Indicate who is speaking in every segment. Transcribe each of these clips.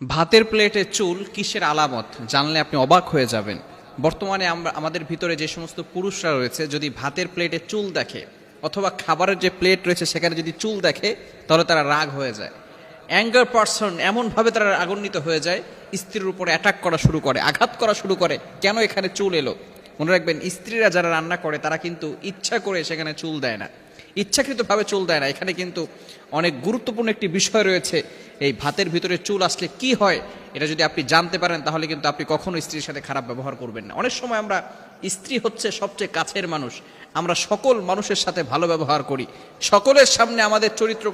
Speaker 1: ভাতের প্লেটে চুল কিসের আলামত জানলে আপনি অবাক হয়ে যাবেন। বর্তমানে আমাদের ভিতরে যে সমস্ত পুরুষরা রয়েছে, যদি ভাতের প্লেটে চুল দেখে অথবা খাবারের যে প্লেট রয়েছে সেখানে যদি চুল দেখে, তাহলে তারা রাগ হয়ে যায়। অ্যাঙ্গার পারসন, এমনভাবে তারা রাগান্বিত হয়ে যায়, স্ত্রীর উপরে অ্যাটাক করা শুরু করে, আঘাত করা শুরু করে, কেন এখানে চুল এলো। মনে রাখবেন, স্ত্রীরা যারা রান্না করে তারা কিন্তু ইচ্ছা করে সেখানে চুল দেয় না, ইচ্ছাকৃতভাবে চুল দেয় না। এখানে কিন্তু অনেক গুরুত্বপূর্ণ একটি বিষয় রয়েছে। এই ভাতের ভিতরে চুল আসলে কি হয়, এটা যদি আপনি জানতে পারেন তাহলে কিন্তু আপনি কখনো স্ত্রীর সাথে খারাপ ব্যবহার করবেন না। অনেক সময় আমরা, স্ত্রী হচ্ছে সবচেয়ে কাছের মানুষ, আমরা সকল মানুষের সাথে ভালো ব্যবহার করি, সকলের সামনে আমাদের চরিত্র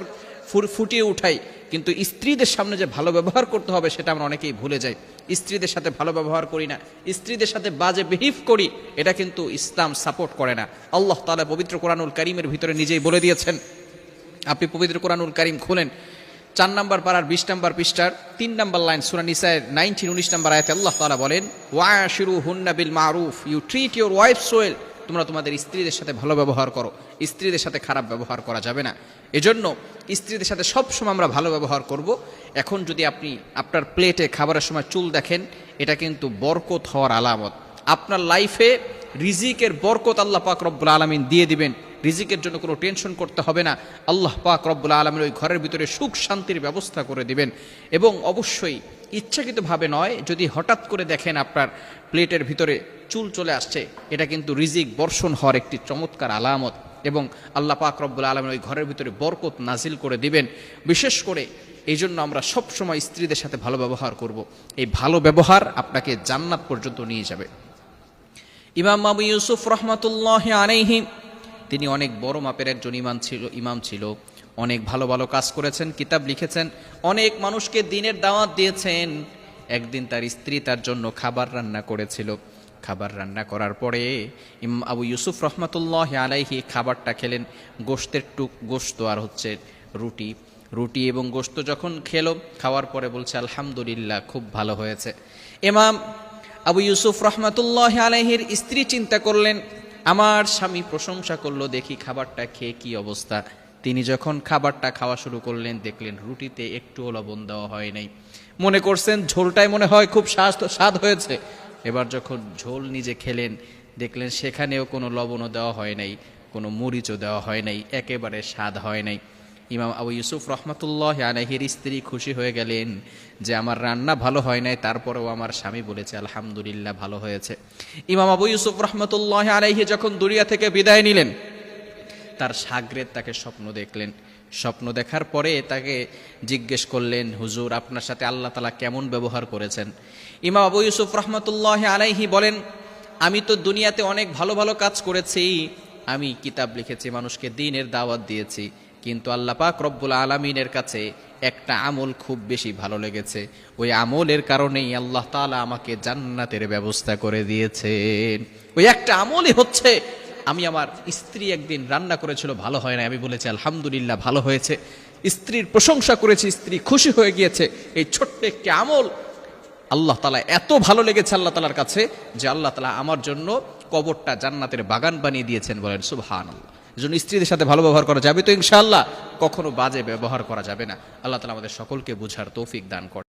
Speaker 1: ফুটিয়ে উঠাই, কিন্তু স্ত্রীদের সামনে যে ভালো ব্যবহার করতে হবে সেটা আমরা অনেকেই ভুলে যাই। স্ত্রীদের সাথে ভালো ব্যবহার করি না, স্ত্রীদের সাথে বাজে বিহেভ করি, এটা কিন্তু ইসলাম সাপোর্ট করে না। আল্লাহ তাআলা পবিত্র কোরআনুল কারীমের ভিতরে নিজেই বলে দিয়েছেন। আপনি পবিত্র কোরআনুল কারীম খুলেন, 4 নম্বর পারার 20 নম্বর পৃষ্ঠার 3 নম্বর লাইন, সূরা নিসায়ের 19-19 নম্বর আয়াতে আল্লাহ তাআলা বলেন, ওয়াশিরুহুন্না বিল মারুফ, you treat your wives well. তোমরা তোমাদের স্ত্রীদের সাথে ভালো ব্যবহার করো, স্ত্রীদের সাথে খারাপ ব্যবহার করা যাবে না। এজন্য স্ত্রীদের সাথে সবসময় আমরা ভালো ব্যবহার করব। এখন যদি আপনি আপনার প্লেটে খাবারের সময় চুল দেখেন, এটা কিন্তু বরকত হওয়ার আলামত। আপনার লাইফে রিজিকের বরকত আল্লাহ পাক রব্বুল আলামিন দিয়ে দিবেন। রিজিকের জন্য কোনো টেনশন করতে হবে না। আল্লাহ পাক রব্বুল আলামিন ওই ঘরের ভিতরে সুখ শান্তির ব্যবস্থা করে দিবেন। এবং অবশ্যই ইচ্ছাকৃতভাবে নয়, যদি হঠাৎ করে দেখেন আপনার প্লেটের ভিতরে চুল চলে আসছে, এটা কিন্তু রিজিক বর্ষণ হওয়ার একটি চমৎকার আলামত। এবং আল্লাহ পাক রব্বুল আলামিন ওই ঘরের ভিতরে বরকত নাজিল করে দিবেন। বিশেষ করে এই জন্য আমরা সবসময় স্ত্রীদের সাথে ভালো ব্যবহার করব। এই ভালো ব্যবহার আপনাকে জান্নাত পর্যন্ত নিয়ে যাবে। ইমাম আবু ইউসুফ রাহমাতুল্লাহি আলাইহি, তিনি অনেক বড় মাপের একজন ইমাম ছিল, অনেক ভালো ভালো কাজ করেছেন, কিতাব লিখেছেন, অনেক মানুষকে দ্বীনের দাওয়াত দিয়েছেন। একদিন তার স্ত্রী তার জন্য খাবার রান্না করেছিল। খাবার রান্না করার পরে ইমাম আবু ইউসুফ রাহমাতুল্লাহি আলাইহি খাবারটা খেলেন। গোশত আর হচ্ছে রুটি এবং গোশত যখন খেলো, খাওয়ার পরে বলছে আলহামদুলিল্লাহ, খুব ভালো হয়েছে। ইমাম আবু ইউসুফ রাহমাতুল্লাহি আলাইহির স্ত্রী চিন্তা করলেন, আমার স্বামী প্রশংসা করলো, দেখি খাবারটা খেয়ে কি অবস্থা। তিনি যখন খাবারটা খাওয়া শুরু করলেন, দেখলেন রুটিতে একটুও লবণ দেওয়া হয় নাই। মনে করছেন ঝোলটাই মনে হয় খুব স্বাদ হয়েছে। এবার যখন ঝোল নিজে খেলেন, দেখলেন সেখানেও কোনো লবণও দেওয়া হয় নাই, কোনো মরিচও দেওয়া হয় নাই, একেবারে স্বাদ হয় নাই। ইমাম আবু ইউসুফ রাহমাতুল্লাহি আলাইহির স্ত্রী খুশি হয়ে গেলেন যে আমার রান্না ভালো হয় নাই, তারপরেও আমার স্বামী বলেছে আলহামদুলিল্লাহ ভালো হয়েছে। ইমাম আবু ইউসুফ রাহমাতুল্লাহি আলাইহি যখন দুনিয়া থেকে বিদায় নিলেন, তার শাগরেদ তাকে স্বপ্ন দেখলেন। স্বপ্ন দেখার পরে তাকে জিজ্ঞেস করলেন, হুজুর, আপনার সাথে আল্লাহ তাআলা কেমন ব্যবহার করেছেন? ইমাম আবু ইউসুফ রাহমাতুল্লাহি আলাইহি বলেন, আমি তো দুনিয়াতে অনেক ভালো ভালো কাজ করেছি, আমি কিতাব লিখেছি, মানুষকে দ্বীনের দাওয়াত দিয়েছি, কিন্তু আল্লাহ পাক রব্বুল আলামিনের কাছে একটা আমল খুব বেশি ভালো লেগেছে। ওই আমলের কারণেই আল্লাহ তাআলা আমাকে জান্নাতের ব্যবস্থা করে দিয়েছেন। ওই একটা আমলই হচ্ছে, আমি আমার স্ত্রী একদিন রান্না করেছিল, ভালো হয় না, আমি বলেছি আলহামদুলিল্লাহ ভালো হয়েছে, স্ত্রীর প্রশংসা করেছি, স্ত্রী খুশি হয়ে গিয়েছে। এই ছোট্ট একটি আমল আল্লাহ তাআলা এত ভালো লেগেছে আল্লাহ তাআলার কাছে যে আল্লাহ তাআলা আমার জন্য কবরটা জান্নাতের বাগান বানিয়ে দিয়েছেন। বলেন সুবহানাল্লাহ। এজন্য স্ত্রীদের সাথে ভালো ব্যবহার করা যাবে তো ইনশাআল্লাহ, কখনো বাজে ব্যবহার করা যাবে না। আল্লাহ তাআলা আমাদের সকলকে বুঝার তৌফিক দান করেন।